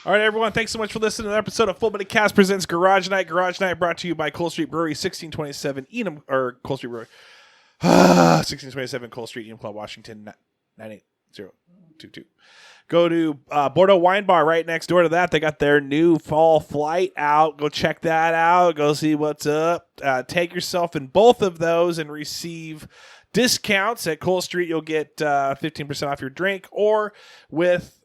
All right, everyone. Thanks so much for listening to the episode of Full Body Cast presents Garage Night. Garage Night brought to you by Cole Street Brewery, 1627 Enum, or Cole Street Brewery, 1627 Cole Street, Enum Club, Washington, 98022. Go to Bordeaux Wine Bar right next door to that. They got their new fall flight out. Go check that out. Go see what's up. Take yourself in both of those and receive discounts. At Cole Street, you'll get 15% off your drink, or with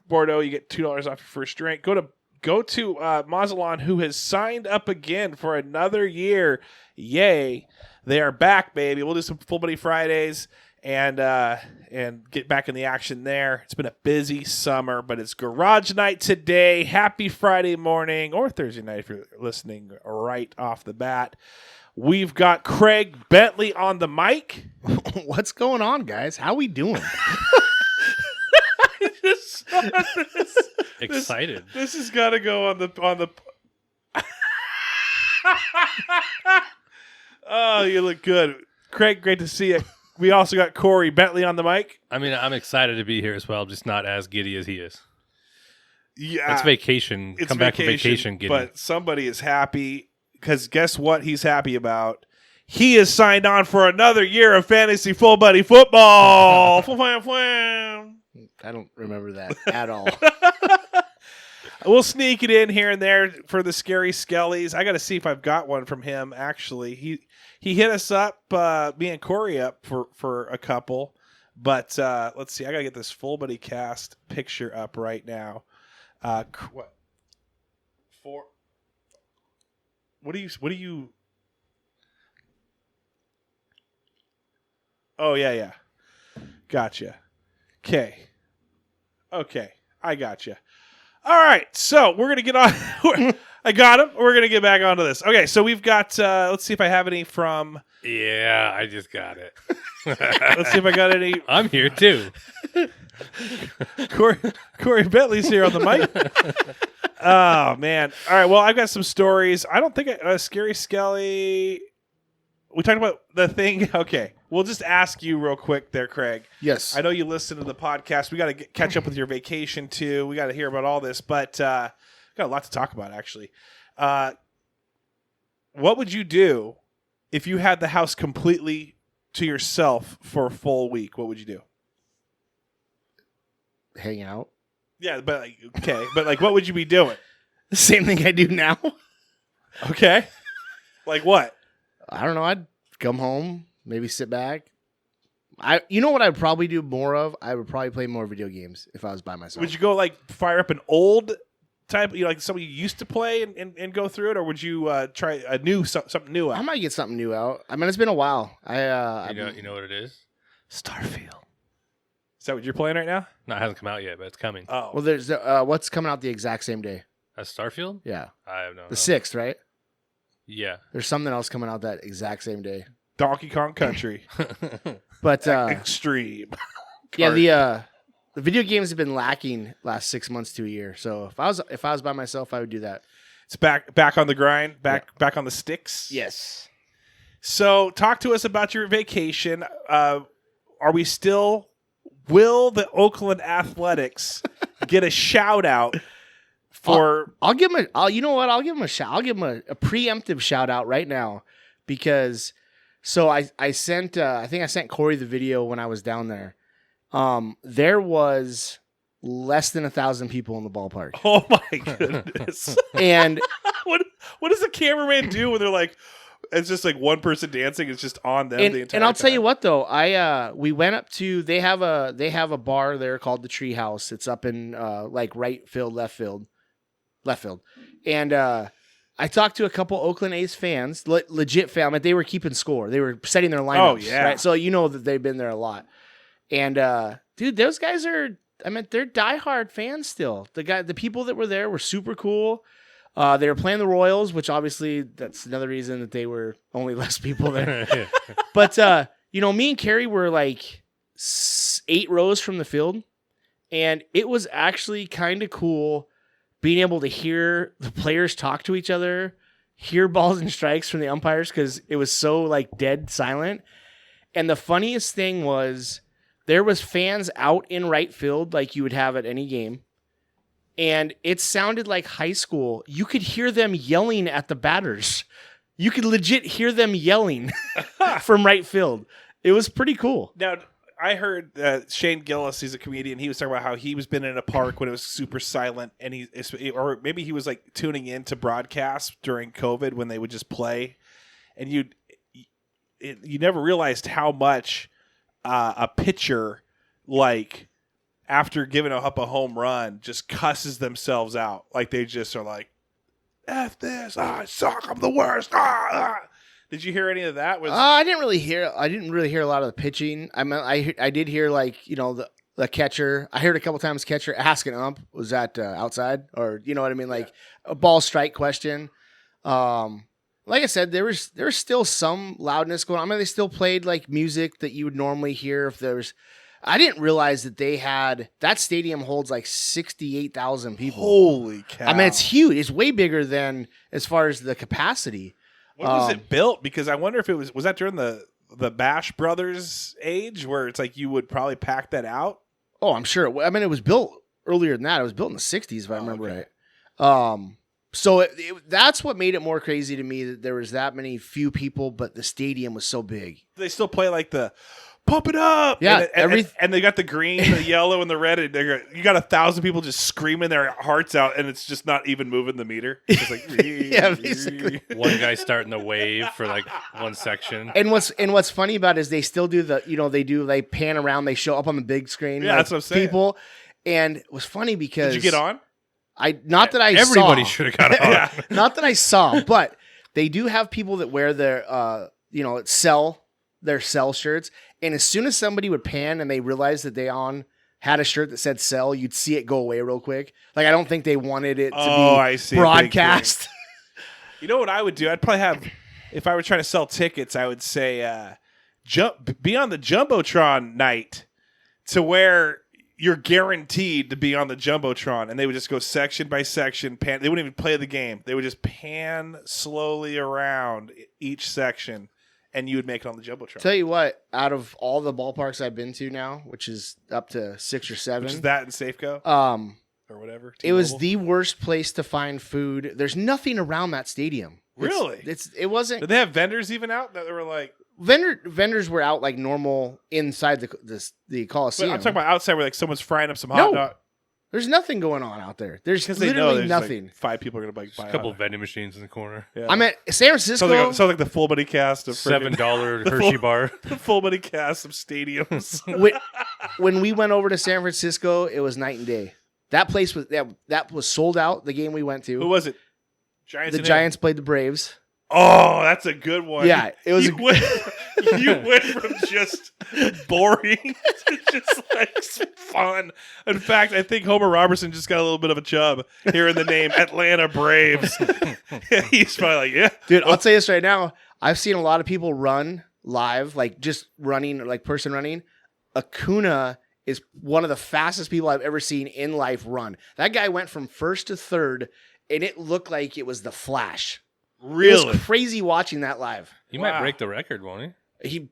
Bordeaux, you get $2 off your first drink. Go to Mazalon, who has signed up again for another year. Yay! They are back, baby. We'll do some Full Body Fridays and get back in the action there. It's been a busy summer, but it's Garage Night today. Happy Friday morning or Thursday night if you're listening right off the bat. We've got Craig Bentley on the mic. What's going on, guys? How we doing? Excited. This has got to go on the. Oh, you look good, Craig. Great to see you. We also got Corey Bentley on the mic. I mean, I'm excited to be here as well, just not as giddy as he is. Yeah, it's vacation. Come back from vacation, giddy. But somebody is happy because guess what? He's happy about. He is signed on for another year of fantasy full buddy football. I don't remember that at all. We'll sneak it in here and there for the scary skellies. I got to see if I've got one from him. Actually, he hit us up, me and Corey up for a couple. But let's see. I got to get this Full Buddy Cast picture up right now. What? What do you? Oh yeah. Gotcha. Okay, I gotcha. All right, so we're going to get on. I got him. We're going to get back onto this. Okay, so we've got, let's see if I have any from. Yeah, I just got it. Let's see if I got any. I'm here too. Corey Bentley's here on the mic. Oh, man. All right, well, I've got some stories. I don't think Scary Skelly. We talked about the thing. Okay, we'll just ask you real quick there, Craig. Yes. I know you listen to the podcast. We got to catch up with your vacation, too. We got to hear about all this, but got a lot to talk about, actually. What would you do if you had the house completely to yourself for a full week? What would you do? Hang out. Yeah, but okay. But what would you be doing? The same thing I do now. Okay. Like what? I don't know. I'd come home, maybe sit back. You know what I'd probably do more of? I would probably play more video games if I was by myself. Would you go fire up an old type, like something you used to play and go through it, or would you try a something new out? I might get something new out. I mean, it's been a while. You know what it is? Starfield. Is that what you're playing right now? No, it hasn't come out yet, but it's coming. Oh, well, there's what's coming out the exact same day? That's Starfield? Yeah, I have no. the 6th, right? Yeah. There's something else coming out that exact same day. Donkey Kong Country. But extreme. Yeah, the video games have been lacking last 6 months to a year. So if I was by myself, I would do that. It's back on the grind, back on the sticks. Yes. So talk to us about your vacation. Will the Oakland Athletics get a shout out for? I'll give him you know what? I'll give him a shout. I'll give him a preemptive shout out right now because. So I sent I think I sent Corey the video when I was down there. There was less than 1,000 people in the ballpark. Oh my goodness! And what does the cameraman do when they're like, it's just like one person dancing? It's just on them the entire time. And I'll tell you what though, we went up to they have a bar there called the Tree House. It's up in right field, left field, and. I talked to a couple Oakland A's fans, legit fan. But they were keeping score. They were setting their lineups. Oh, yeah. Right? So you know that they've been there a lot. And, dude, those guys they're diehard fans still. The people that were there were super cool. They were playing the Royals, which obviously that's another reason that they were only less people there. But, me and Carrie were 8 rows from the field. And it was actually kind of cool being able to hear the players talk to each other, hear balls and strikes from the umpires because it was so dead silent. And the funniest thing was there was fans out in right field like you would have at any game. and it sounded like high school. You could hear them yelling at the batters. You could legit hear them yelling from right field. It was pretty cool. Now, I heard Shane Gillis, he's a comedian. He was talking about how he was been in a park when it was super silent, and or maybe he was like tuning in to broadcasts during COVID when they would just play, and you never realized how much a pitcher, like after giving up a home run, just cusses themselves out. Like they just are like, "F this! I suck! I'm the worst!" Did you hear any of that? I didn't really hear a lot of the pitching. I mean, I did hear like the catcher. I heard a couple times catcher asking ump, was that outside, or you know what I mean, like a ball strike question. Like I said, there was still some loudness going on. I mean, they still played like music that you would normally hear if there was. I didn't realize that they had that stadium holds like 68,000 people. Holy cow! I mean, it's huge. It's way bigger than as far as the capacity. When was it built? Because I wonder if it was that during the Bash Brothers age where it's like you would probably pack that out? Oh, I'm sure. I mean, it was built earlier than that. It was built in the 60s, if I remember right. So that's what made it more crazy to me that there was that many few people, but the stadium was so big. They still play like the pump it up. Yeah, and they got the green, the yellow, and the red. And you got 1,000 people just screaming their hearts out, and it's just not even moving the meter. It's like yeah, basically. One guy starting the wave for like one section. And what's funny about it is they still do they pan around, they show up on the big screen. Yeah, that's what I'm saying. People, and it was funny because did you get on? Everybody should have got on. Yeah. Not that I saw, but they do have people that wear their their sell shirts. And as soon as somebody would pan and they realized that they had a shirt that said sell, you'd see it go away real quick. Like, I don't think they wanted it to be broadcast. You know what I would do? I'd probably have, if I were trying to sell tickets, I would say, be on the Jumbotron night to where you're guaranteed to be on the Jumbotron. And they would just go section by section, pan. They wouldn't even play the game. They would just pan slowly around each section. And you would make it on the Jumbotron. Tell you what, out of all the ballparks I've been to now, which is up to 6 or 7, which is that in Safeco, or whatever. It was the worst place to find food. There's nothing around that stadium. Really? It wasn't. Did they have vendors even out that were like vendors were out like normal inside the Coliseum? I'm talking about outside where like someoone's frying up some hot dog. There's nothing going on out there. There's because literally they know there's nothing. Like 5 people are gonna buy a couple of vending machines in the corner. Yeah. I'm at San Francisco. Sounds like the full body cast of $7 Hershey bar. The full body cast of stadiums. when we went over to San Francisco, it was night and day. That place was that was sold out. The game we went to. Who was it? Giants. The Giants played the Braves. Oh, that's a good one. Yeah, it was. You went from just boring to just like fun. In fact, I think Homer Robertson just got a little bit of a chub hearing the name Atlanta Braves. He's probably like, yeah. Dude, I'll tell you this right now. I've seen a lot of people run live, like just running, like person running. Acuna is one of the fastest people I've ever seen in life run. That guy went from first to third, and it looked like it was the Flash. Really? It was crazy watching that live. He might break the record, won't he?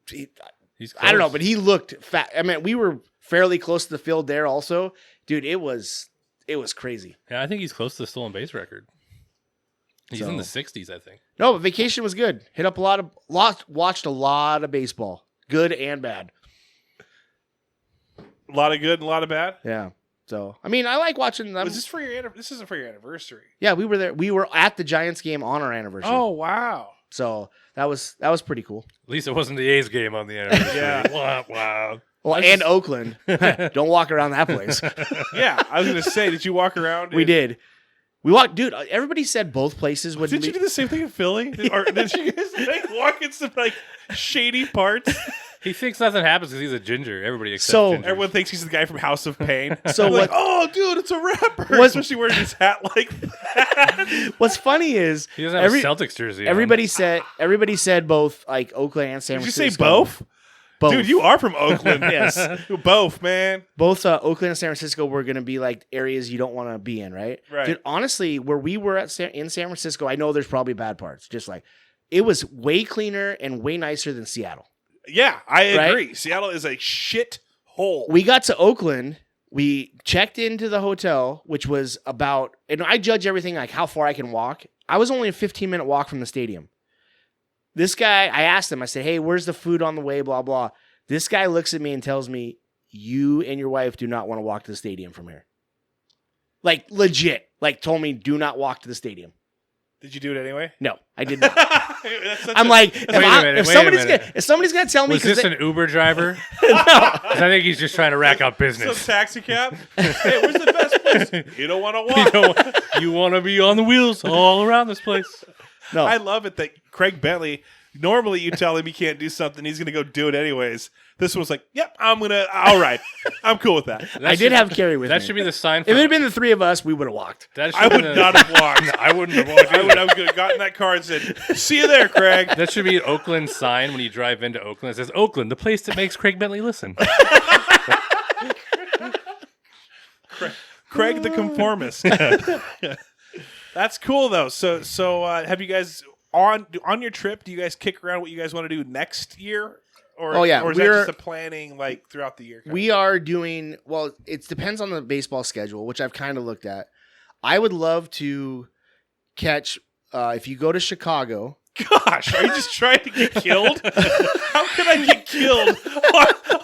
He's I don't know, but he looked fat. I mean, we were fairly close to the field there also. Dude, it was crazy. Yeah, I think he's close to the stolen base record. He's in the 60s, I think. No, but vacation was good. Hit up watched a lot of baseball. Good and bad. A lot of good and a lot of bad? Yeah. So, I mean, I like watching them. Was this for your This isn't for your anniversary. Yeah, we were there. We were at the Giants game on our anniversary. Oh, wow. So, that was pretty cool. At least it wasn't the A's game on the anniversary. Yeah. Wow. Well, and Oakland. Don't walk around that place. Yeah, I was going to say, did you walk around? We did. We walked, dude. Everybody said both places would. Did you do the same thing in Philly? Or did you guys like walk in some like shady parts? He thinks nothing happens because he's a ginger. Everybody accepts gingers. Everyone thinks he's the guy from House of Pain. So like, oh, dude, it's a rapper. Especially wearing his hat like that. What's funny is he doesn't have a Celtics jersey. Everybody said both like Oakland and San Francisco. Did you say both? Both. Dude, you are from Oakland. Yes. Both, man. Both Oakland and San Francisco were going to be like areas you don't want to be in, right? Right. Dude, honestly, where we were in San Francisco, I know there's probably bad parts. Just like, it was way cleaner and way nicer than Seattle. Yeah, I agree. Right? Seattle is a shit hole. We got to Oakland. We checked into the hotel, which was about, and I judge everything like how far I can walk. I was only a 15-minute walk from the stadium. This guy, I asked him, I said, hey, where's the food on the way, blah, blah. This guy looks at me and tells me, you and your wife do not want to walk to the stadium from here. Like, legit. Like, told me, do not walk to the stadium. Did you do it anyway? No, I did not. I'm like, if somebody's gonna tell me, was this an Uber driver? No, 'Cause I think he's just trying to rack up business. Some taxi cab. Hey, where's the best place? You don't want to walk. You want to be on the wheels all around this place. no. I love it that Craig Bentley. Normally, you tell him he can't do something, he's gonna go do it anyways. This was like, yep, all right, I'm cool with that. I did have Carrie with me. That should be the sign. For If it had been the three of us, we would have walked. I would not have walked. I wouldn't have walked. I would have gotten that car and said, "See you there, Craig." That should be an Oakland sign when you drive into Oakland. It says, Oakland, the place that makes Craig Bentley listen. Craig the conformist. That's cool though. So have you guys on your trip? Do you guys kick around what you guys want to do next year? Or, Oh, yeah, or is that just a planning like throughout the year? We are doing, well, it depends on the baseball schedule, which I've kind of looked at. I would love to catch, if you go to Chicago. Gosh, are you just trying to get killed? How can I get killed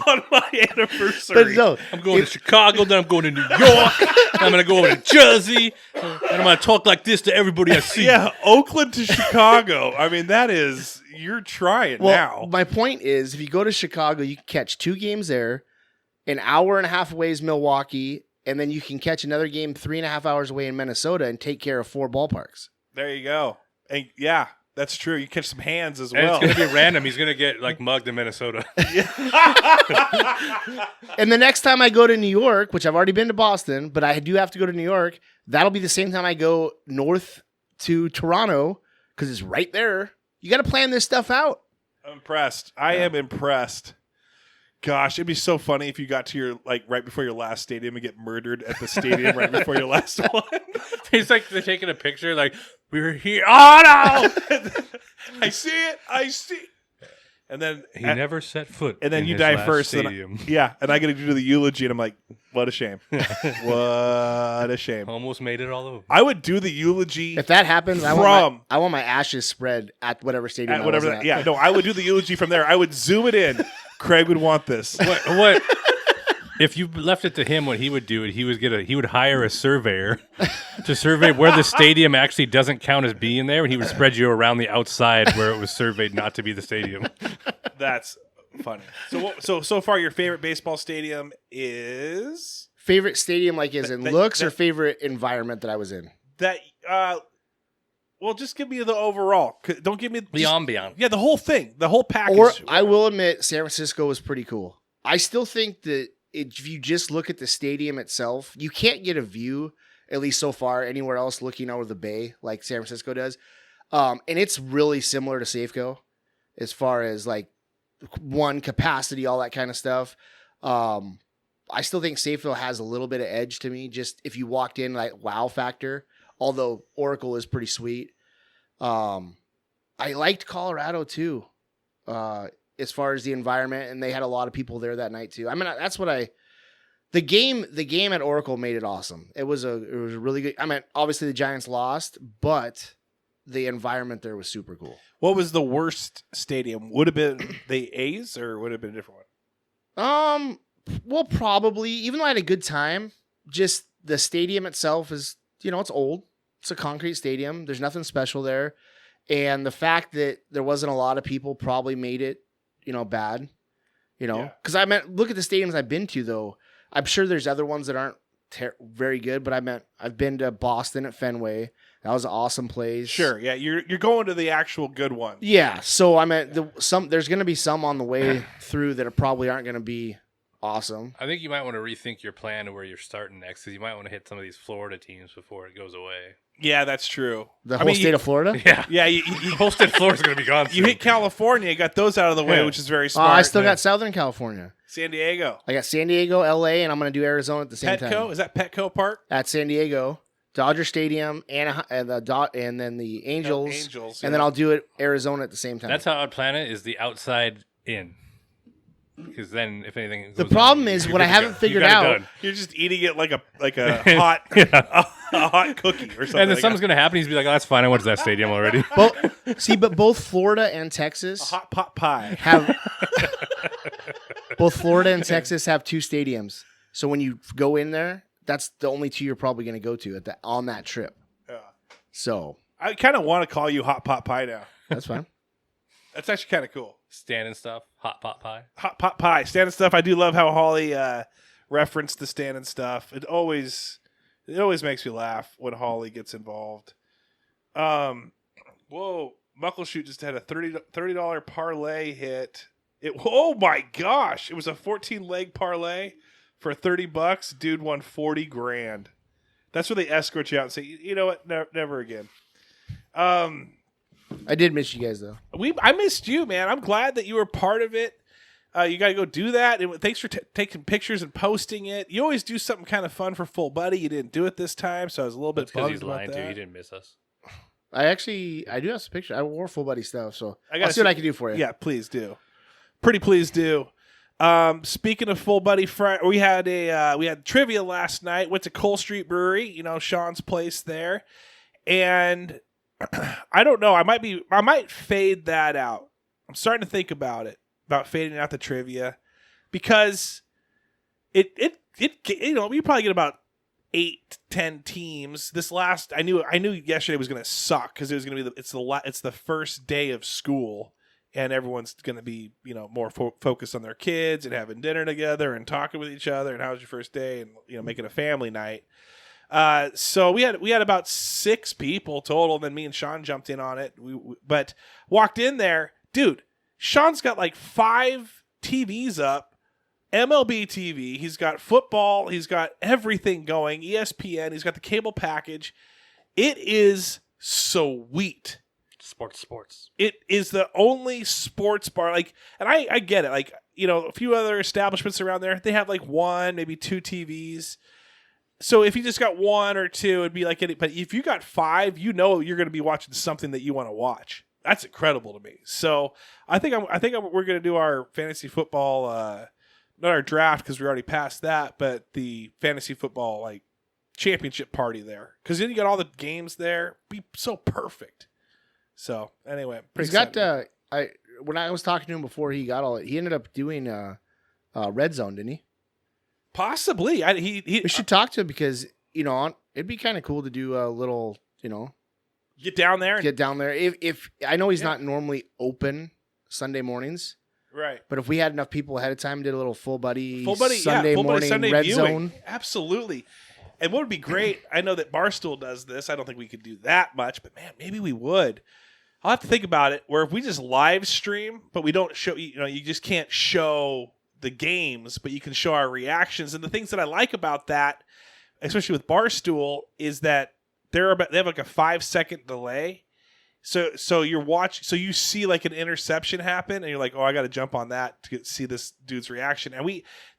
on my anniversary? But no, I'm going to Chicago, then I'm going to New York, I'm going to go over to Jersey, and I'm going to talk like this to everybody I see. Yeah, Oakland to Chicago. I mean, you're trying now. My point is, if you go to Chicago, you can catch 2 games there, an hour and a half away is Milwaukee, and then you can catch another game 3.5 hours away in Minnesota and take care of 4 ballparks. There you go. And yeah, that's true. You catch some hands as And well. it's going to be random. He's going to get like mugged in Minnesota. And the next time I go to New York, which I've already been to Boston, but I do have to go to New York, that'll be the same time I go north to Toronto because it's right there. You got to plan this stuff out. I'm impressed. I am impressed. Gosh, it'd be so funny if you got to your right before your last stadium and get murdered at the stadium right before your last one. He's like, they're taking a picture like, we were here. Oh, no! I see it. I see. And then He never set foot and then in you his die last first. Stadium. And I get to do the eulogy, and I'm like, what a shame. What a shame. Almost made it all over. I would do the eulogy If that happens, I want my ashes spread at whatever stadium. at whatever. I would do the eulogy from there. I would zoom it in. Craig would want this. What? If you left it to him, what he would do, he would hire a surveyor to survey where the stadium actually doesn't count as being there, and he would spread you around the outside where it was surveyed not to be the stadium. That's funny. So far, your favorite baseball stadium is Favorite stadium, like, is in looks or favorite environment that I was in? that. Well, just give me the overall. Don't give me The ambiance. Yeah, the whole thing, the whole package. Or I will admit, San Francisco was pretty cool. I still think that if you just look at the stadium itself, you can't get a view, at least so far, anywhere else looking over the bay like San Francisco does. And it's really similar to Safeco as far as like capacity, all that kind of stuff. I still think Safeco has a little bit of edge to me. Just if you walked in, like, wow factor. Although Oracle is pretty sweet. I liked Colorado too. As far as the environment, and they had a lot of people there that night too. I mean, that's what the game at Oracle made it awesome. It was a really good. I mean, obviously the Giants lost, but the environment there was super cool. What was the worst stadium? Would have been the A's, or would have been a different one? Well, probably. Even though I had a good time, just the stadium itself is, it's old. It's a concrete stadium. There's nothing special there, and the fact that there wasn't a lot of people probably made it, bad. Because I meant, look at the stadiums I've been to, though. I'm sure there's other ones that aren't very good, but I've been to Boston at Fenway. That was an awesome place. Sure, yeah, you're going to the actual good one. Yeah, so I meant there's going to be some on the way through that probably aren't going to be awesome. I think you might want to rethink your plan to where you're starting next, because you might want to hit some of these Florida teams before it goes away. Yeah, that's true. The whole state of Florida? Yeah. Yeah, you The whole state of Florida's going to be gone soon. you hit California, got those out of the way, Yeah. which is very smart. I still got Southern California. Then San Diego. I got San Diego, LA, and I'm going to do Arizona at the same time. Petco? Is that Petco Park? At San Diego, Dodger Stadium, and then the Angels. Angels, And then I'll do it Arizona at the same time. That's how I'd plan it, is the outside in. because then if anything, The goes problem wrong, is you're what I good to haven't go. You figured got it out. done. You're just eating it like a hot a hot cookie or something. And then like something's gonna happen. He's be like, "Oh, that's fine. I went to that stadium already." But both Florida and a Texas hot pot pie. have both Florida and Texas have 2 stadiums. So when you go in there, that's the only 2 you're probably going to go to on that trip. Yeah. So I kind of want to call you hot pot pie now. that's fine. That's actually kind of cool. Standing stuff, hot pot pie. Hot pot pie, standing stuff. I do love how Holly referenced the standing stuff. It always makes me laugh when Holly gets involved. Whoa, Muckleshoot just had a $30 parlay hit. Oh my gosh! It was a 14-leg parlay for $30. Dude won 40 grand. That's where they escort you out and say, you know what? Never again. I did miss you guys though. I missed you, man. I'm glad that you were part of it. You got to go do that. And thanks for taking pictures and posting it. You always do something kind of fun for Full Buddy. You didn't do it this time, so I was a little bit That's because bummed he's about lying that. too. He didn't miss us. I do have some pictures. I wore Full Buddy stuff, so I gotta I'll see what I can do for you. Yeah, please do. Pretty please do. Speaking of Full Buddy Friday, we had trivia last night. Went to Cole Street Brewery, Sean's place there, and I don't know. I might fade that out. I'm starting to think about fading out the trivia because it you probably get about 8-10 teams. This last I knew yesterday was going to suck because it was going to be it's the first day of school. And everyone's going to be, more focused on their kids and having dinner together and talking with each other and how was your first day and, making a family night. So we had about 6 people total. And then me and Sean jumped in on it. But walked in there, dude, Sean's got like 5 TVs up, MLB TV. He's got football. He's got everything going, ESPN. He's got the cable package. It is sweet. Sports. It is the only sports bar, and I get it. A few other establishments around there, they have 1, maybe 2 TVs. So if you just got 1 or 2, it'd be like it. But if you got 5, you're going to be watching something that you want to watch. That's incredible to me. So I think we're going to do our fantasy football, not our draft because we already passed that, but the fantasy football championship party there because then you got all the games there. Be so perfect. So anyway, He's got when I was talking to him before he got all it, he ended up doing Red Zone, didn't he? Possibly. We should talk to him because it'd be kind of cool to do a little get down there. Get down there. If I know he's not normally open Sunday mornings, right? But if we had enough people ahead of time, did a little full buddy Sunday morning Sunday Red viewing. Zone, absolutely. And what would be great? I know that Barstool does this. I don't think we could do that much, but man, maybe we would. I'll have to think about it. Where if we just live stream, but we don't show, you just can't show the games, but you can show our reactions. And the things that I like about that, especially with Barstool, is that they have like a 5-second delay. So you're watching, so you see like an interception happen, and you're like, oh, I got to jump on that to see this dude's reaction. And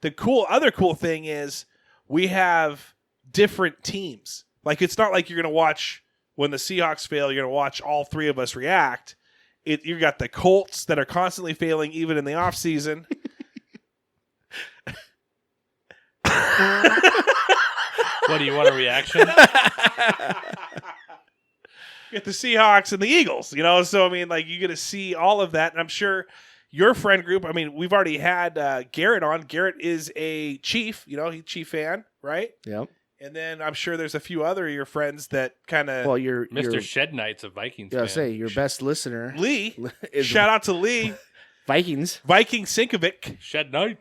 the other cool thing is we have different teams. Like it's not like you're gonna watch. When the Seahawks fail, you're going to watch all 3 of us react. You got the Colts that are constantly failing even in the offseason. What, do you want a reaction? You got the Seahawks and the Eagles, So, I mean, you get to see all of that. And I'm sure your friend group, I mean, we've already had Garrett on. Garrett is a Chief, he's Chief fan, right? Yep. And then I'm sure there's a few other of your friends that kind of... Well, you're Mr. Shed Knight's a Vikings fan. Yeah, say your best listener. Lee. Is Shout out to Lee. Vikings. Viking Sinkovic. Shed Knight.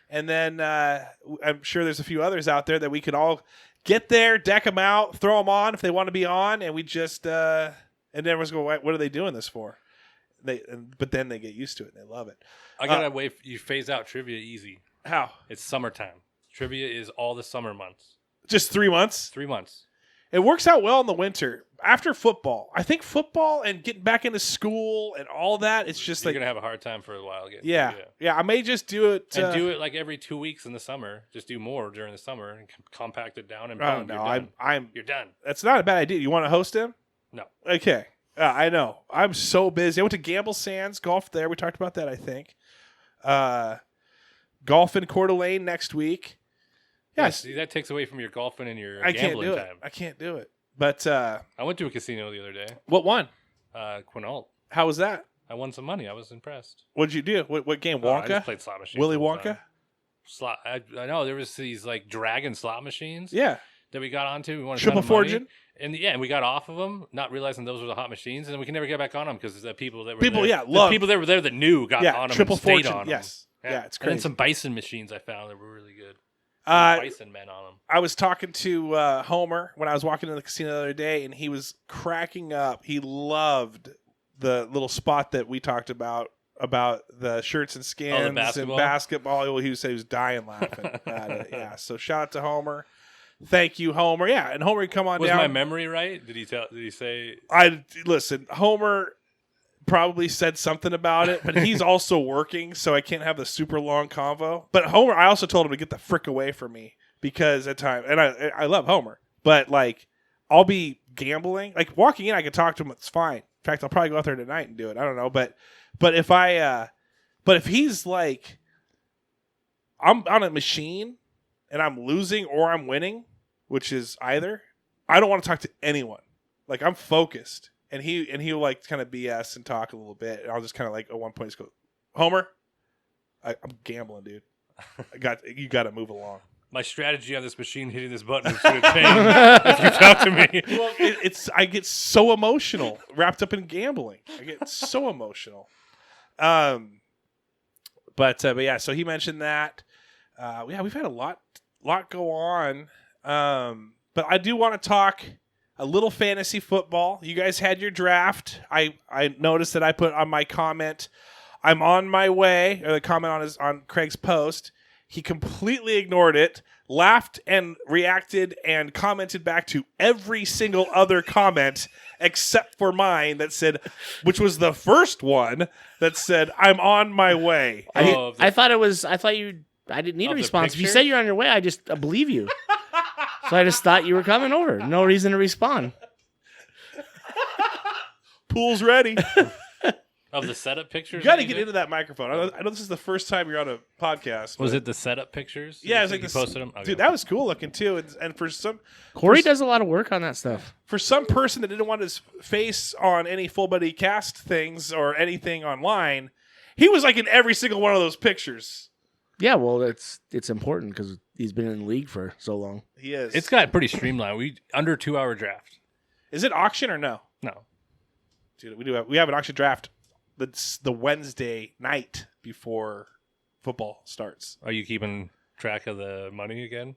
And then I'm sure there's a few others out there that we could all get there, deck them out, throw them on if they want to be on, and we just... and then everyone's going, what are they doing this for? But then they get used to it, and they love it. I got to wait. You phase out trivia easy. How? It's summertime. Trivia is all the summer months. Just 3 months? 3 months. It works out well in the winter. After football, I think football and getting back into school and all that, it's just You're going to have a hard time for a while again. Yeah, I may just do it. And do it like every 2 weeks in the summer. Just do more during the summer and compact it down and boom, no, you're done. You're done. That's not a bad idea. You want to host him? No. Okay. I know. I'm so busy. I went to Gamble Sands, golfed there. We talked about that, I think. golf in Coeur d'Alene next week. Yeah, Yes, see, that takes away from your golfing and your I can't gambling do time. it. I can't do it. But I went to a casino the other day. what won? Quinault. How was that? I won some money. I was impressed. What'd you do? What game? Oh, I Wonka? just played slot machines. Willy the whole Wonka? time. Slot. I know there was these like dragon slot machines. Yeah. That we got onto. We wanted Triple Fortune? And we got off of them, not realizing those were the hot machines, and we can never get back on them because the people that were love people that were there that knew got on them. Triple and stayed Fortune. on them. Yes. Yeah, it's And then crazy. some bison machines I found that were really good. Bison men on them. I was talking to Homer when I was walking into the casino the other day, and he was cracking up. He loved the little spot that we talked about the shirts and skins and basketball. He was dying laughing at it. Yeah. So shout out to Homer. Thank you, Homer. Yeah, and Homer, come on was down. Was my memory right? Did he say? Listen, Homer probably said something about it, but he's also working, so I can't have the super long convo. But Homer, I also told him to get the frick away from me because at times, and I love Homer, but like I'll be gambling. Like walking in, I can talk to him. It's fine. In fact, I'll probably go out there tonight and do it. I don't know, but if he's like, I'm on a machine and I'm losing or I'm winning, which is either, I don't want to talk to anyone. Like I'm focused, and he'll like kind of BS and talk a little bit, and I'll just kind of like at one point just go, Homer, I'm gambling, dude. You got to move along. My strategy on this machine hitting this button is going to change if you talk to me. Well, I get so emotional wrapped up in gambling. I get so emotional. But yeah, so he mentioned that. Yeah, we've had a lot go on. But I do want to talk a little fantasy football. You guys had your draft. I noticed that I put on my comment, I'm on my way, or the comment on Craig's post. He completely ignored it, laughed and reacted and commented back to every single other comment except for mine that said, which was the first one that said, I'm on my way. I didn't need a response. If you say you're on your way, I just believe you. So I just thought you were coming over. No reason to respond. Pool's ready. Of the setup pictures? You got to get into that microphone. I know this is the first time you're on a podcast. Was it the setup pictures? Yeah, it was like you posted them. Okay. Dude, that was cool looking too. And for Corey does a lot of work on that stuff. For some person that didn't want his face on any full body cast things or anything online, he was like in every single one of those pictures. Yeah, well, it's important because he's been in the league for so long. He is. It's got pretty streamlined. We under 2-hour draft. Is it auction or no? No, dude, we have an auction draft. That's the Wednesday night before football starts. Are you keeping track of the money again?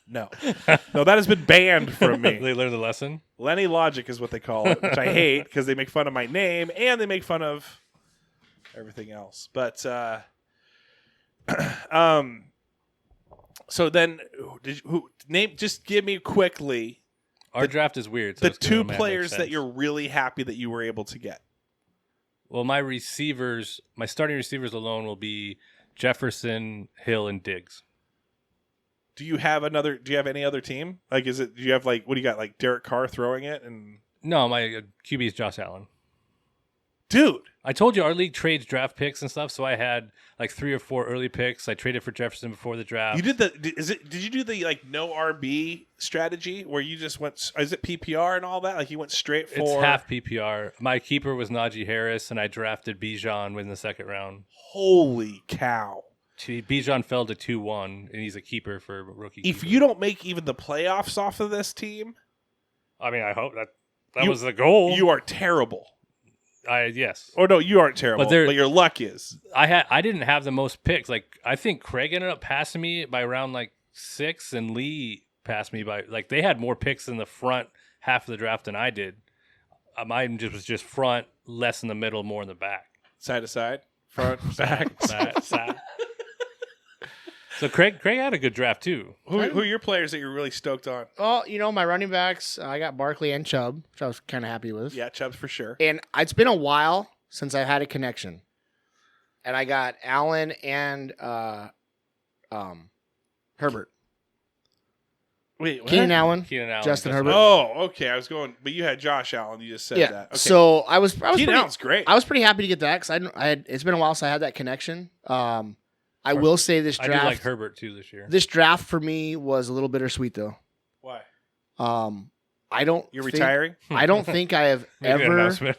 No, that has been banned from me. They learned the lesson. Lenny Logic is what they call it, which I hate because they make fun of my name and they make fun of everything else. But so then, just give me quickly. Our draft is weird. The So two players that you're really happy that you were able to get. Well, my starting receivers alone will be Jefferson, Hill, and Diggs. Do you have any other team? Like, do you have what do you got? Like Derek Carr throwing it and no, my QB is Josh Allen. Dude, I told you our league trades draft picks and stuff, so I had like 3 or 4 early picks. I traded for Jefferson before the draft. You did did you do the no RB strategy where you just went? Is it PPR and all that? Like you went straight for? It's half PPR. My keeper was Najee Harris, and I drafted Bijan in the second round. Holy cow! Bijan fell to 2-1, and he's a keeper for rookie. If keeper. you don't make even the playoffs off of this team, I mean, I hope that was the goal. You are terrible. Yes. Or no, you aren't terrible. But your luck is. I didn't have the most picks. Like I think Craig ended up passing me by round 6, and Lee passed me by they had more picks in the front half of the draft than I did. Mine was just front, less in the middle, more in the back. Side to side, front, back, side. So Craig had a good draft too. Who are your players that you're really stoked on? Oh, my running backs, I got Barkley and Chubb, which I was kind of happy with. Yeah, Chubb's for sure. And it's been a while since I've had a connection. And I got Allen and Herbert. Wait, what? Keenan Allen, Keenan Allen, Justin Herbert. Oh, okay. I was going, but you had Josh Allen. You just said Yeah. that. Okay. So I was Keenan pretty, Allen's great. I was pretty happy to get that because I had it's been a while since I had that connection. I will say this I draft. do like Herbert too this year. This draft for me was a little bittersweet though. Why? I don't. You're think- retiring? I don't think I have Maybe an ever. announcement.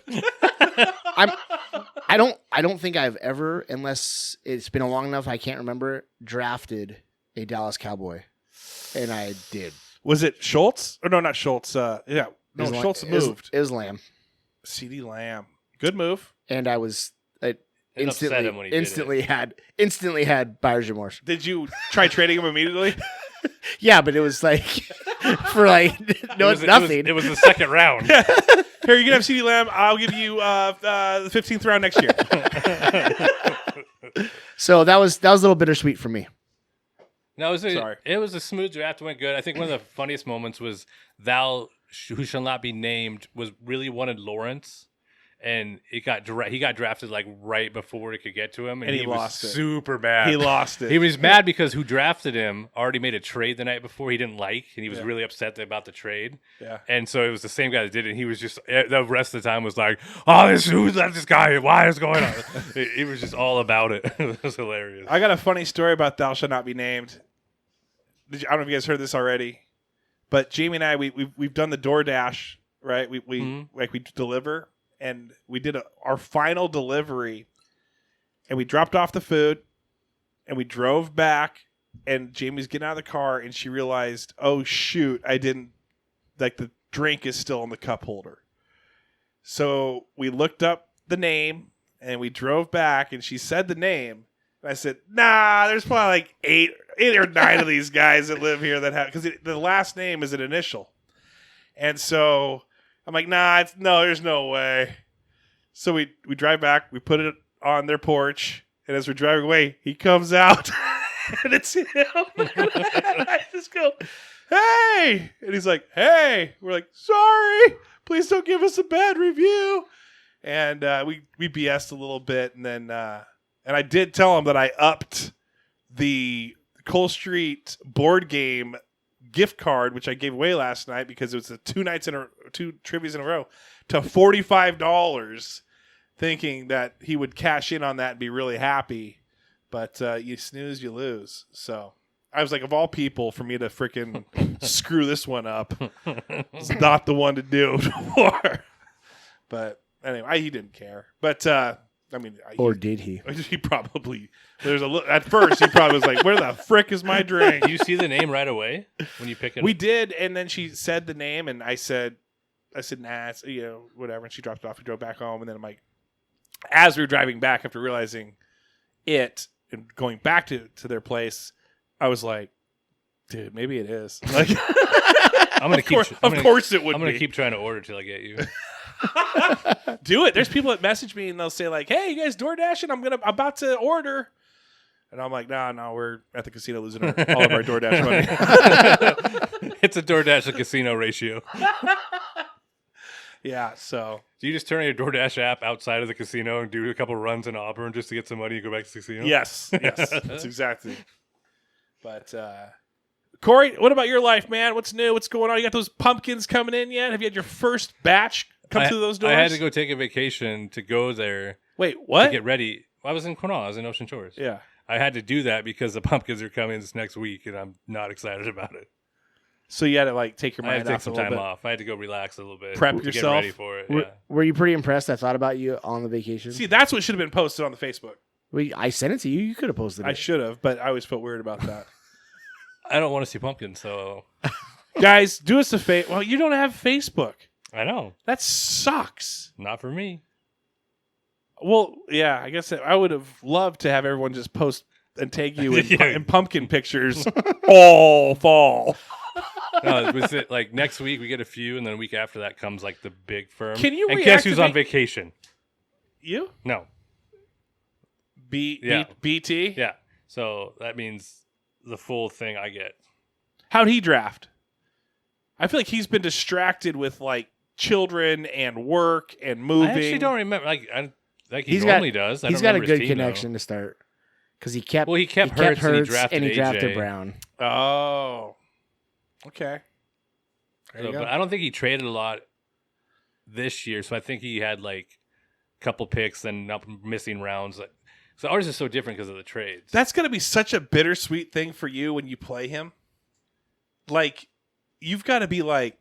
I don't think I've ever, unless it's been a long enough, I can't remember, drafted a Dallas Cowboy, and I did. Was it Schultz? Or no, not Schultz. Yeah. It No, was Schultz it was- moved. It was Lamb, CD Lamb. Good move. and I was It upset him when he did it. instantly had buyer's remorse. Did you try trading him immediately? Yeah, but it was like for like no, it's nothing. It was the second round. Here, you can have CD Lamb. I'll give you the 15th round next year. So that was a little bittersweet for me. No, Sorry. it was a smooth draft. It went good. I think one of the funniest moments was Val, who shall not be named, was really wanted Lawrence, and he got drafted like right before it could get to him, and he was lost it. super mad. He lost it. He was mad because who drafted him already made a trade the night before he didn't like, and he was Yeah. really upset about the trade. Yeah. And so it was the same guy that did it. And he was just the rest of the time was like, "Oh, who's that? This guy? Why is going on?" He was just all about it. It was hilarious. I got a funny story about Thou Shall Not Be Named. I don't know if you guys heard this already, but Jamie and I we've done the DoorDash, right? We deliver, and we did our final delivery, and we dropped off the food, and we drove back, and Jamie's getting out of the car, and she realized, oh shoot, I didn't the drink is still in the cup holder. So we looked up the name, and we drove back, and she said the name. I said, nah, there's probably like eight or nine of these guys that live here that have, because the last name is an initial. And so I'm like, no, there's no way. So we drive back, we put it on their porch, and as we're driving away, he comes out, and it's him. I just go, hey! And he's like, hey! We're like, sorry, please don't give us a bad review. And we BS'd a little bit, and then... And I did tell him that I upped the Cole Street board game gift card, which I gave away last night because it was two trivias in a row, to $45, thinking that he would cash in on that and be really happy. But you snooze, you lose. So I was like, of all people, for me to freaking screw this one up, it's not the one to do it for. But anyway, he didn't care. But I mean, Or did he? He probably. At first, he probably was like, "Where the frick is my drink?" Do you see the name right away when you pick it? We up? did, and then she said the name, and I said, "Nah, it's, whatever." And she dropped it off. We drove back home, and then I'm like, as we were driving back after realizing it and going back to their place, I was like, "Dude, maybe it is." Like, I'm gonna keep. of course, it would. I'm gonna be. keep trying to order till I get you. Do it. There's people that message me and they'll say like, "Hey, you guys DoorDashing? I'm about to order," and I'm like, "No, we're at the casino losing all of our DoorDash money." It's a DoorDash to casino ratio. Yeah. So Do you just turn on your DoorDash app outside of the casino and do a couple runs in Auburn just to get some money and go back to the casino? yes, that's exactly. But Corey, what about your life, man? What's new? What's going on? You got those pumpkins coming in yet? Have you had your first batch come through those doors? I had to go take a vacation to go there Wait, to what? get ready. I was in Cornwall. I was in Ocean Shores. Yeah. I had to do that because the pumpkins are coming this next week, and I'm not excited about it. So you had to like take your I had mind to take off a some little time bit. off. I had to go relax a little bit. Prep to yourself. Get ready for it. Yeah. Were you pretty impressed? I thought about you on the vacation. See, that's what should have been posted on the Facebook. I sent it to you. You could have posted it. I should have, but I always felt weird about that. I don't want to see pumpkins, so Guys, do us a favor. Well, you don't have Facebook. I know. That sucks. Not for me. Well, yeah, I guess I would have loved to have everyone just post and tag you in, Yeah. in pumpkin pictures all fall. No, was it like next week we get a few, and then a week after that comes like the big firm. Can you and guess who's on reactivate- vacation? You? No. BT? Yeah. So that means the full thing I get. How'd he draft? I feel like he's been distracted with like children and work and moving. I actually don't remember. Like he He's normally does. I He's don't got a remember his good team, connection to start because he kept. Well, he kept Hurts and he drafted Brown. AJ. Oh. Okay. There you So, go. but I don't think he traded a lot this year. So I think he had like a couple picks and not missing rounds. So ours is so different because of the trades. That's going to be such a bittersweet thing for you when you play him. Like, you've got to be like,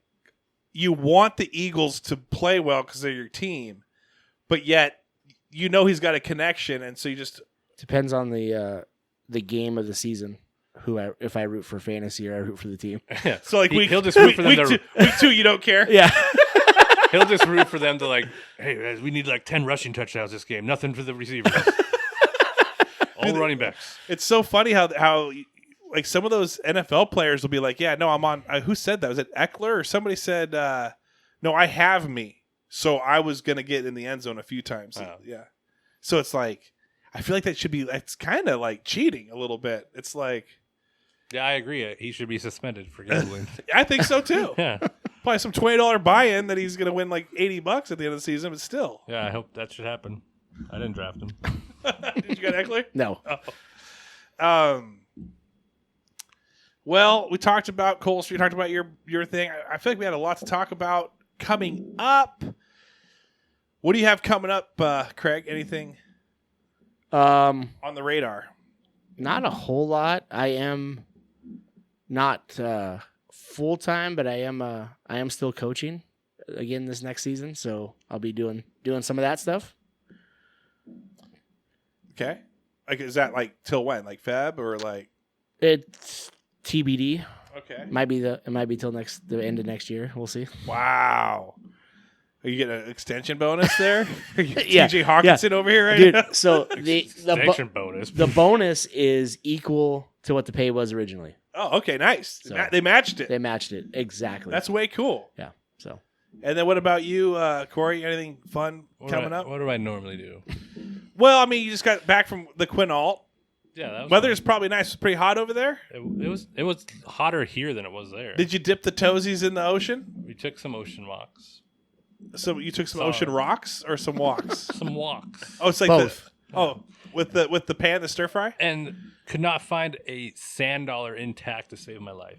you want the Eagles to play well because they're your team, but yet you know he's got a connection, and so you just Depends on the game of the season. If I root for fantasy or I root for the team. Yeah. so like He'll just root for them to. week two you don't care. Yeah. He'll just root for them to like, hey, guys, we need like 10 rushing touchdowns this game. Nothing for the receivers. All running backs. It's so funny how like some of those NFL players will be like, yeah, no, I'm on. Who said that? Was it Eckler or somebody said, no, I have me, so I was gonna get in the end zone a few times. Oh. Yeah. So it's like, I feel like that should be. It's kind of like cheating a little bit. It's like, Yeah, I agree. He should be suspended for gambling. I think so too. Yeah. Probably some $20 buy-in that he's gonna win like $80 at the end of the season, but still. Yeah, I hope that should happen. I didn't draft him. Did you got Eckler? No. Well, we talked about Cole Street, talked about your thing. I feel like we had a lot to talk about coming up. What do you have coming up, Craig? Anything on the radar? Not a whole lot. I am not full time, but I am still coaching again this next season, so I'll be doing some of that stuff. Okay. Like, is that like till when? Like Feb or like? It's TBD. Okay. It might be till the end of next year. We'll see. Wow. Are you getting an extension bonus there? Are you Yeah, TJ Hawkinson over here right Dude, now? so the Extension bonus. the bonus is equal to what the pay was originally. Oh, okay, nice. So- They matched it. They matched it exactly. That's way cool. yeah. So And then what about you, Corey? Anything fun coming up? What do I normally do? Well, I mean, you just got back from the Quinault. Yeah, that was Weather is probably nice. It's pretty hot over there. It was hotter here than it was there. Did you dip the toesies in the ocean? We took some ocean walks. So you took some Sorry. ocean rocks or some walks? Some walks. Oh, It's like both. with the pan, the stir fry. And could not find a sand dollar intact to save my life.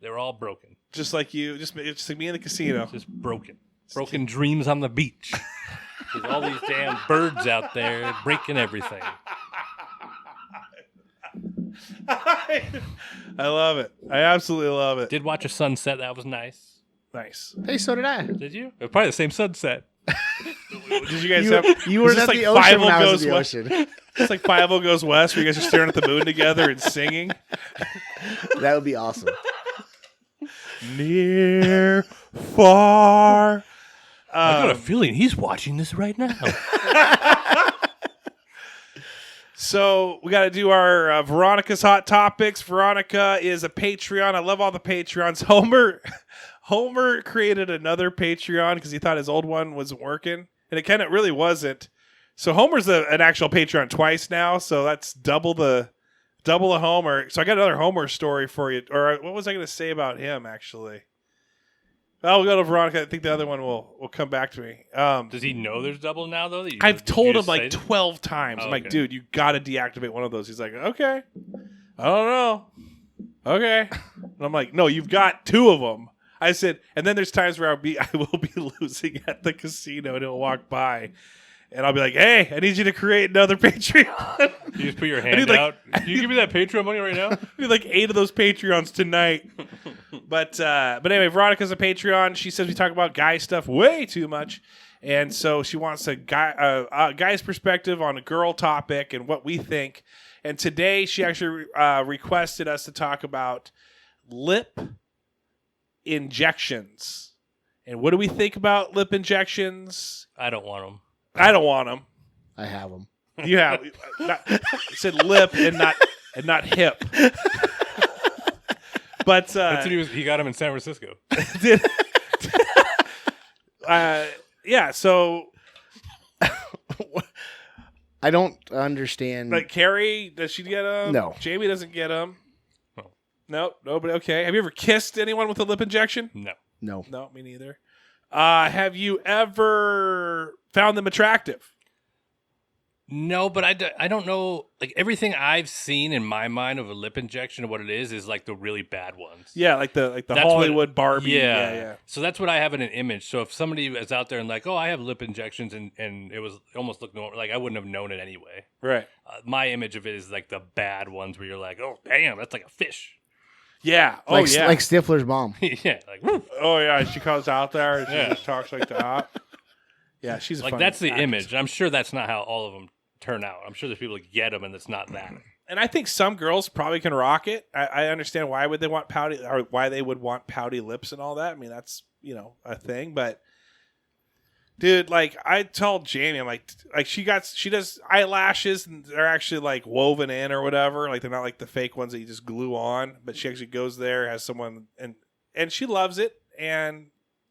They were all broken. Just like you, just like me in the casino. Just broken. Broken dreams on the beach. There's all these damn birds out there breaking everything. I love it. I absolutely love it. Did watch a sunset. That was nice. Nice. hey, so did I. Did you? It was probably the same sunset. Did you guys have? You was were this at like the ocean Five when I was Goes in the West? ocean. It's like 5 Goes West, where you guys are staring at the moon together and singing. That would be awesome. Near, far. I got a feeling he's watching this right now. So we got to do our Veronica's Hot Topics. Veronica is a Patreon. I love all the Patreons. Homer created another Patreon because he thought his old one wasn't working, and it kind of really wasn't. So Homer's an actual Patreon twice now, so that's double the Homer. So I got another Homer story for you. Or what was I going to say about him, actually? Well, we'll go to Veronica. I think the other one will come back to me. Does he know there's double now, though? I've told him just like say that? 12 times. Oh, I'm like, okay. dude, you got to deactivate one of those. He's like, okay. I don't know. Okay. And I'm like, no, you've got 2 of them. I said, and then there's times where I will be losing at the casino and he'll walk by. And I'll be like, hey, I need you to create another Patreon. You just put your hand like- out. Can you give me that Patreon money right now? I need like 8 of those Patreons tonight. But anyway, Veronica's a Patreon. She says we talk about guy stuff way too much. And so she wants a guy's perspective on a girl topic and what we think. And today she actually requested us to talk about lip injections. And what do we think about lip injections? I don't want them. I don't want them. I have them. You have it said lip and not hip. But That's what he got him in San Francisco. did yeah. So I don't understand. like Carrie, does she get them? No. Jamie doesn't get them. No. No, nobody. Okay. Have you ever kissed anyone with a lip injection? No. no. No, me neither. Have you ever found them attractive? No, but I don't know. Like everything I've seen in my mind of a lip injection, what it is like the really bad ones. Yeah, like the That's Hollywood what, Barbie. Yeah. Yeah. So that's what I have in an image. So if somebody is out there and like, oh, I have lip injections, and it was almost looked normal, like I wouldn't have known it anyway. Right. My image of it is like the bad ones where you're like, oh, damn, that's like a fish. Yeah. Oh, like, yeah. like Stifler's mom. Yeah. Like, woo. Oh, yeah. She comes out there and she Yeah. just talks like that. Yeah, she's a Like funny that's the actress. image. I'm sure that's not how all of them turn out. I'm sure there's people that get them and it's not that. And I think some girls probably can rock it. I understand why would they want pouty or why they would want pouty lips and all that. I mean, that's, a thing. But dude, like I told Jamie, I'm like she does eyelashes and they're actually like woven in or whatever. Like they're not like the fake ones that you just glue on. But she actually goes there, has someone and she loves it. And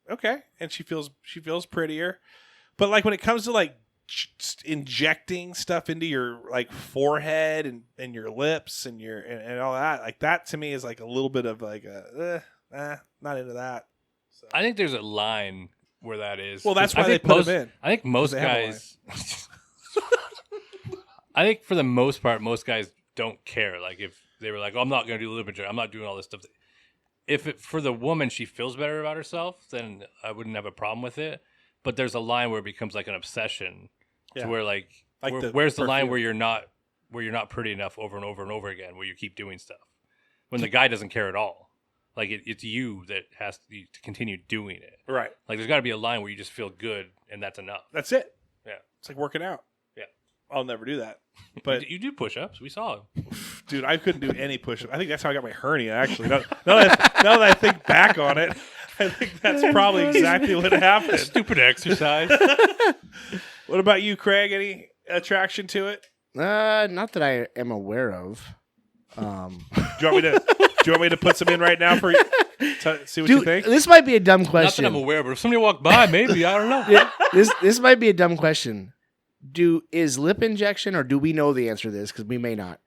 okay, and she feels prettier. But like when it comes to like injecting stuff into your like forehead and your lips and your and all that, like that to me is like a little bit of like not into that. So. I think there's a line where that is. Well, that's I why they think put most, them in. I think most they have a guys. I think for the most part, most guys don't care. Like if they were like, "Oh, I'm not going to do lip injection. I'm not doing all this stuff." For the woman, she feels better about herself, then I wouldn't have a problem with it. But there's a line where it becomes like an obsession, to where where's the line where you're not pretty enough over and over and over again, where you keep doing stuff when the guy doesn't care at all. Like it's you that has to continue doing it. Right. Like there's got to be a line where you just feel good and that's enough. That's it. Yeah. It's like working out. Yeah. I'll never do that. But you do push-ups. We saw it. Dude, I couldn't do any push-ups. I think that's how I got my hernia, actually. Now that I think back on it, I think that's probably exactly what happened. Stupid exercise. What about you, Craig? Any attraction to it? Not that I am aware of. Do you want me to put some in right now for you? See what you Dude, think? this might be a dumb Not question. that I'm aware, but if somebody walked by, maybe. I don't know. This might be a dumb question. Is lip injection, or do we know the answer to this? Because we may not.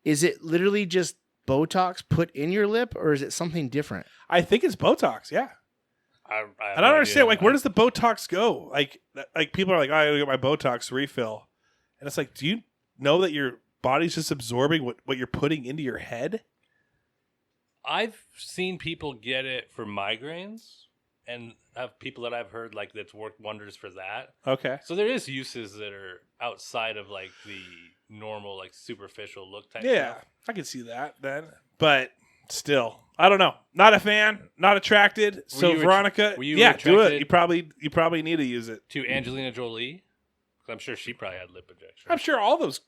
Is it literally just Botox put in your lip, or is it something different? I think it's Botox, yeah. I don't understand. Like, where does the Botox go? Like people are like, oh, I gotta get my Botox refill. And it's like, do you know that your body's just absorbing what you're putting into your head? I've seen people get it for migraines, and have people that I've heard like that's worked wonders for that. Okay. So there is uses that are outside of like the normal, like superficial look type. Yeah, stuff. I can see that then. But still, I don't know. Not a fan. Not attracted. So you Veronica, were you yeah, do it. attracted? You probably need to use it. To Angelina Jolie, 'cause I'm sure she probably had lip injection. I'm sure all those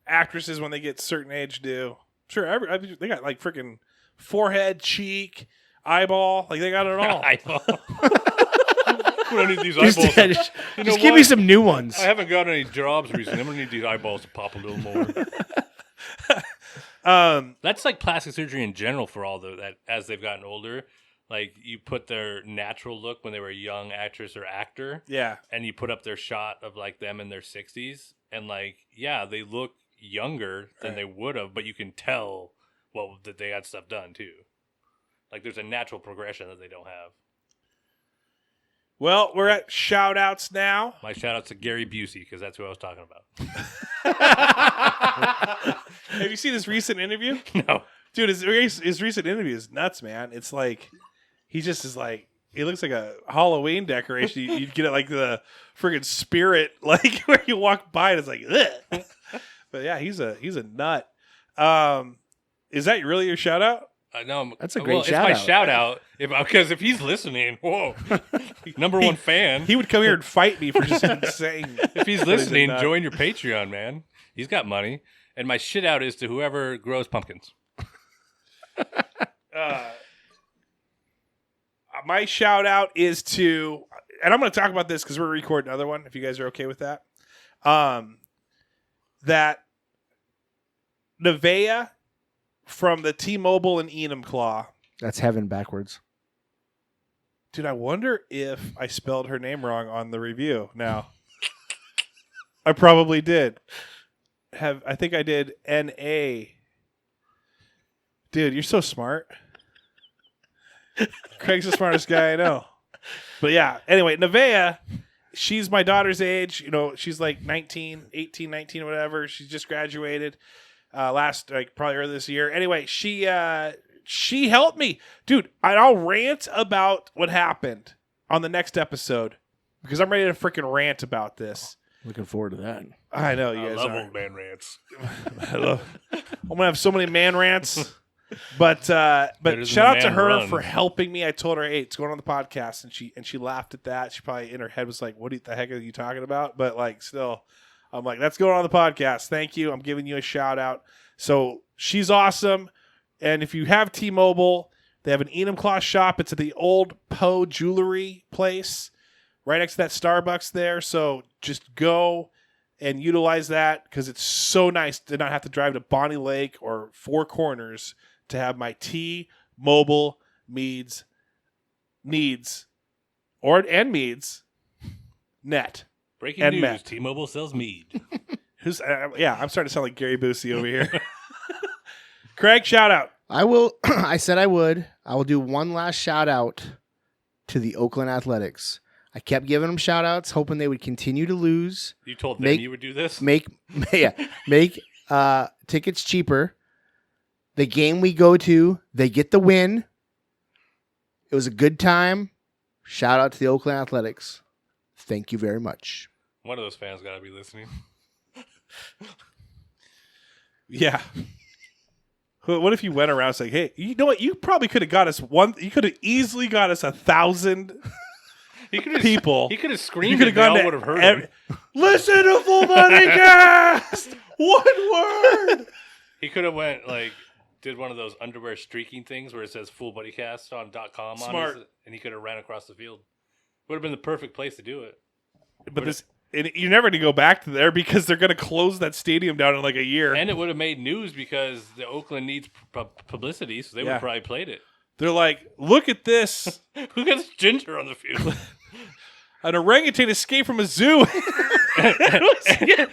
actresses when they get a certain age do. Sure, they got like freaking forehead, cheek, eyeball. Like they got it all. Eyeball. We don't need these eyeballs. Just You know give me what? some new ones. I haven't got any jobs recently. I'm gonna need these eyeballs to pop a little more. That's like plastic surgery in general for all that as they've gotten older. Like you put their natural look when they were a young actress or actor, Yeah. and you put up their shot of like them in their 60s, and like they look younger than they would have, but you can tell that they got stuff done too. Like there's a natural progression that they don't have. Well, we're at shout outs now. My shout out to Gary Busey because that's who I was talking about. Have you seen his recent interview? No. Dude, his recent interview is nuts, man. It's like he just is like he looks like a Halloween decoration. You'd get it like the friggin' spirit, like where you walk by and it's like, ugh. But yeah, he's a nut. Is that really your shout out? No, That's a great shout-out. It's my shout-out. shout-out because if he's listening, whoa, number one fan. He would come here and fight me for just saying. If he's that listening, nut. join your Patreon, man. He's got money. And my shit out is to whoever grows pumpkins. My shout out is to, and I'm going to talk about this because we're recording another one. If you guys are okay with that, that Nevaeh from the T-Mobile and Enumclaw. That's heaven backwards. Dude, I wonder if I spelled her name wrong on the review. Now, I probably did. I think I did N-A. Dude, you're so smart. Craig's the smartest guy I know. But yeah, anyway, Nevaeh she's my daughter's age. She's like 18, 19, whatever. She's just graduated probably earlier this year. Anyway, she helped me. Dude, I'll rant about what happened on the next episode because I'm ready to freaking rant about this. Looking forward to that. I know you I guys love are. old man rants. I'm gonna have so many man rants. But Better than shout out the to man her run. for helping me. I told her, hey, it's going on the podcast, and she laughed at that. She probably in her head was like, what the heck are you talking about? But like still, I'm like, that's going on the podcast. Thank you. I'm giving you a shout out. So she's awesome. And if you have T-Mobile, they have an Enumclaw shop. It's at the old Poe Jewelry place right next to that Starbucks there. So just go and utilize that because it's so nice to not have to drive to Bonnie Lake or Four Corners to have my T-Mobile needs net. Breaking And news: Matt. T-Mobile sells mead. I'm starting to sound like Gary Busey over here. Craig, shout out. I will. I said I would. I will do one last shout out to the Oakland Athletics. I kept giving them shout outs, hoping they would continue to lose. You told them Make- you would do this? Make tickets cheaper. The game we go to, they get the win. It was a good time. Shout out to the Oakland Athletics. Thank you very much. One of those fans got to be listening. Yeah. What if you went around saying, hey, you know what? You probably could have got us you could have easily got us 1,000 people. He could have You screamed. could have gone They to all would have heard him. Listen to Full Money Cast! One word! He could have went did one of those underwear streaking things where it says Full Buddy Cast on .com Smart. on it, and he could have ran across the field. Would have been the perfect place to do it. But you're never going to go back to there because they're going to close that stadium down in like a year. And it would have made news because the Oakland needs publicity, so they would have probably played it. They're like, look at this. Who got this ginger on the field? An orangutan escaped from a zoo. and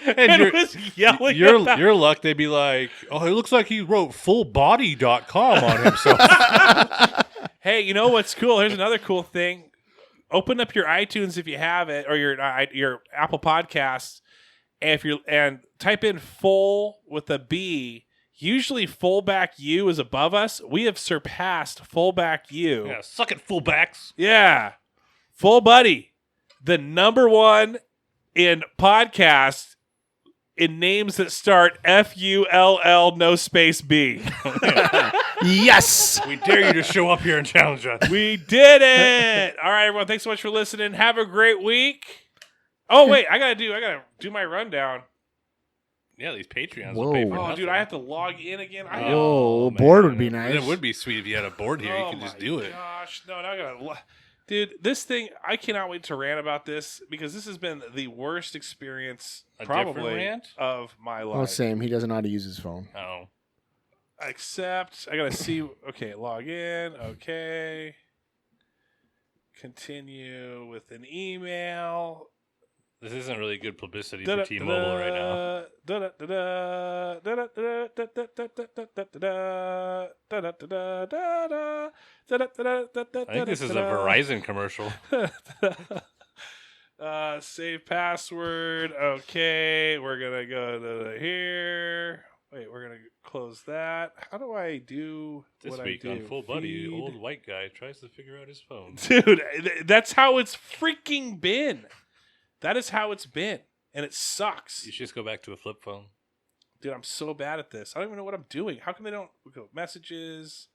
and was yelling about your luck, they'd be like, oh, it looks like he wrote fullbody.com on himself. Hey, you know what's cool? Here's another cool thing. Open up your iTunes if you have it, or your Apple Podcasts, and type in "full" with a B. Usually, fullback U is above us. We have surpassed fullback U. Yeah, suck it, fullbacks. Yeah, Full Buddy, the number one in podcasts in names that start FULL no space B. Yes. We dare you to show up here and challenge us. We did it. All right, everyone. Thanks so much for listening. Have a great week. Oh wait, I gotta do my rundown. Yeah, these Patreons Whoa. will pay for Oh, nothing. dude, I have to log in again. Oh, man. board would be nice. It would be sweet if you had a board here. You Oh could just my do it. Gosh, no, now I gotta. Dude, this thing, I cannot wait to rant about this because this has been the worst experience A different probably rant? of my life. Well, same. He doesn't know how to use his phone. Oh. Except I gotta see. Okay, log in. Okay, continue with an email. This isn't really good publicity for T-Mobile right now. I think this is a Verizon commercial. Save password. Okay, we're gonna go to here. Wait, we're gonna close that. How do I do This what week I do? on Full Buddy, Feed. old white guy tries to figure out his phone. Dude, that's how it's freaking been. That is how it's been, and it sucks. You should just go back to a flip phone. Dude, I'm so bad at this. I don't even know what I'm doing. How come they don't go messages?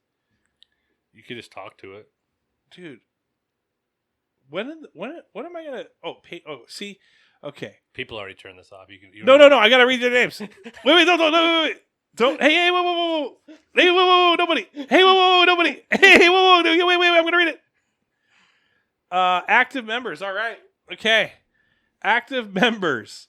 You could just talk to it. Dude, when am I gonna? Oh, see, okay. People already turned this off. You No. I gotta read their names. wait, wait. Don't. Hey, whoa. Hey, whoa, nobody. Hey, whoa, nobody. Hey, whoa, wait. I'm gonna read it. Active members. All right. Okay. Active members.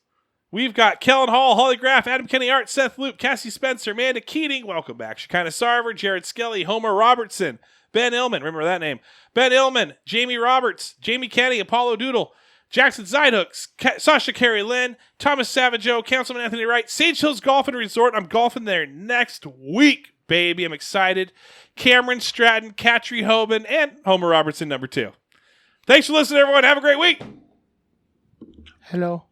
We've got Kellen Hall, Holly Graff, Adam Kenny Art, Seth Loop, Cassie Spencer, Amanda Keating. Welcome back. Shekinah Sarver, Jared Skelly, Homer Robertson, Ben Illman. Remember that name. Ben Illman, Jamie Roberts, Jamie Kenny, Apollo Doodle, Jackson Zidhooks, Sasha Carey Lynn, Thomas Savageau, Councilman Anthony Wright, Sage Hills Golf and Resort. I'm golfing there next week, baby. I'm excited. Cameron Stratton, Katri Hoban, and Homer Robertson, number 2. Thanks for listening, everyone. Have a great week. Hello.